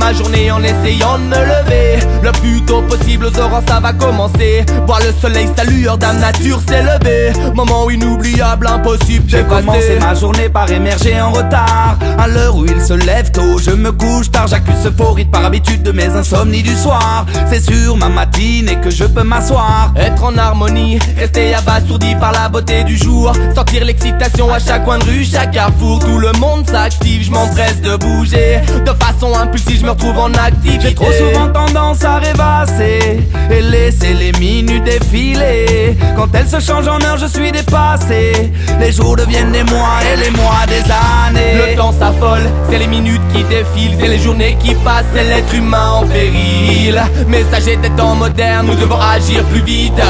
ma journée en essayant de me lever le plus tôt possible, aux aurores ça va commencer. Voir le soleil, sa lueur, dame nature s'est levée. Moment inoubliable, impossible J'ai d'effacer. commencé ma journée par émerger en retard. À l'heure où il se lève tôt, je me couche tard. J'accuse ce faux rythme par habitude de mes insomnies du soir. C'est sur ma matinée que je peux m'asseoir. Être en harmonie, rester abasourdi par la beauté du jour. Sentir l'excitation à chaque coin de rue, chaque carrefour. Tout le monde s'active, je m'empresse de bouger. De façon impulsive, je me retrouve en activité. J'ai trop souvent tendance à rêvasser et laisser les minutes défiler. Quand elles se changent en heures, je suis dépassé. Les jours deviennent des mois et les mois des années. Le temps s'affole, c'est les minutes qui défilent, c'est les journées qui passent, c'est l'être humain en péril. Messager des temps modernes, nous devons agir plus vite.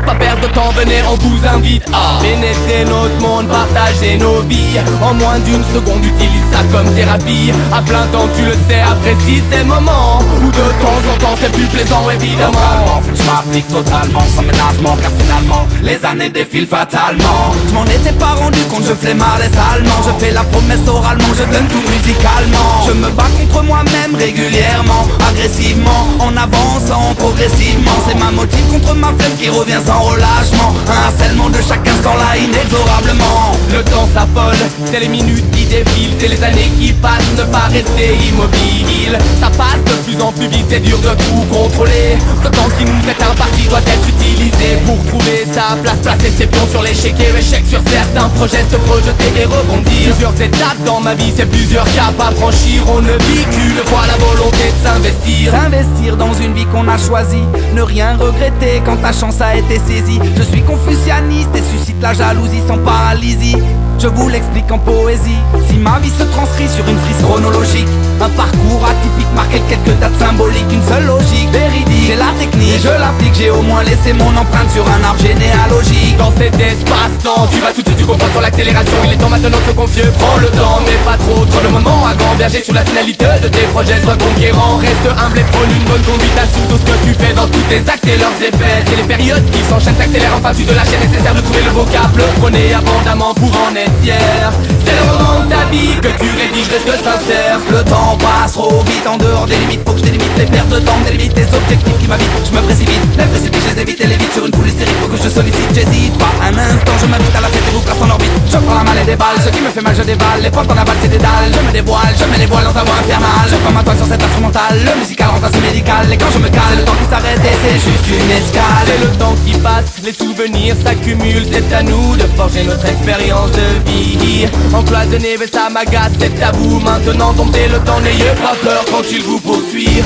Pas perdre de temps, venez, on vous invite à pénétrer notre monde, partager nos vies. En moins d'une seconde, utilise ça comme thérapie. À plein temps, tu le sais, apprécie ces moments où de temps en temps c'est plus plaisant évidemment. Faut que je m'applique totalement, sans ménagement, car finalement les années défilent fatalement. Je m'en étais pas rendu compte, je flemmardais salement. Je fais la promesse oralement, je donne tout musicalement. Je me bats contre moi-même régulièrement, agressivement, en avançant progressivement. C'est ma motive contre ma flemme qui revient sans relâchement. Un harcèlement de chaque instant là inexorablement. Le temps s'affole, c'est les minutes qui défilent, c'est les années qui passent, ne pas rester immobile. Ça passe de plus en plus vite, c'est dur de tout contrôler. Ce temps qui nous est imparti doit être utilisé pour trouver sa place, placer ses pions sur l'échec et échec sur certains projets, se projeter et rebondir. Plusieurs étapes dans ma vie, c'est plusieurs caps à franchir. On ne vit qu'une fois, la volonté de s'investir. S'investir dans une vie qu'on a choisie, ne rien regretter quand ta chance a été saisie. Je suis confucianiste et suscite la jalousie sans paralysie. Je vous l'explique en poésie. Si ma vie se transcrit sur une frise chronologique, un parcours atypique marqué quelques dates symboliques, une seule logique véridique. J'ai la technique, je l'applique, j'ai au moins laissé mon empreinte sur un arbre généalogique. Dans cet espace-temps, tu vas tout de suite, tu comprends sur l'accélération. Il est temps maintenant de te confier, prends le temps, mais pas trop. Trop le moment à gamberger sur la finalité de tes projets. Sois conquérant, reste humble et prône une bonne conduite. Assume tout ce que tu fais dans tous tes actes et leurs effets. C'est les périodes qui s'enchaînent, t'accélèrent enfin tu de la chaîne nécessaire de trouver le vocable. Prenez abondamment pour en être fier. C'est le moment de ta vie que tu rédiges, reste sincère. Le temps passe trop vite en dehors des limites. Faut que je délimite les pertes de temps, délimite les objectifs qui m'habitent. Je me précipite, les précipices je les évite et les vite sur une foule hystérique. Faut que je sollicite, j'hésite pas un instant. Je m'invite à la fête et vous place en orbite. Je prends la malle et des balles, ce qui me fait mal je déballe. Les portes en aval c'est des dalles, je me dévoile, je mets les voiles dans un voie infernale. Je prends ma toile sur cette instrumentale, le musical remplace le médical. Et quand je me cale, le temps qui s'arrête et c'est juste une escale. C'est le temps qui passe, les souvenirs s'accumulent. C'est à nous de forger notre expérience de vie. Encloisonné mais ça m'agace, c'est à vous maintenant. Domptez le temps, n'ayez pas peur quand il vous poursuit.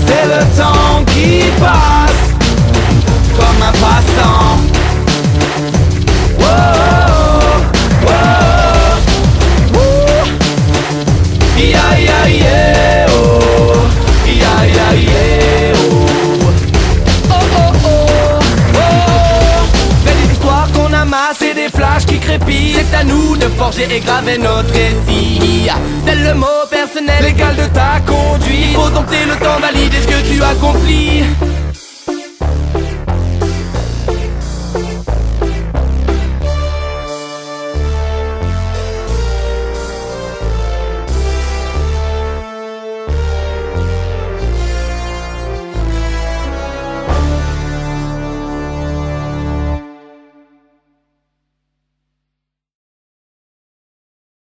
C'est le temps qui passe comme un passant. Wow, wow, wow. Ya ya yeah, oh. Ya ya yeah, oh. Oh oh oh, oh. C'est des histoires qu'on amasse et des flashs qui crépitent. C'est à nous de forger et graver notre récit. C'est le mot personnel égal de ta conduite. Faut dompter le temps, valider ce que tu accomplis.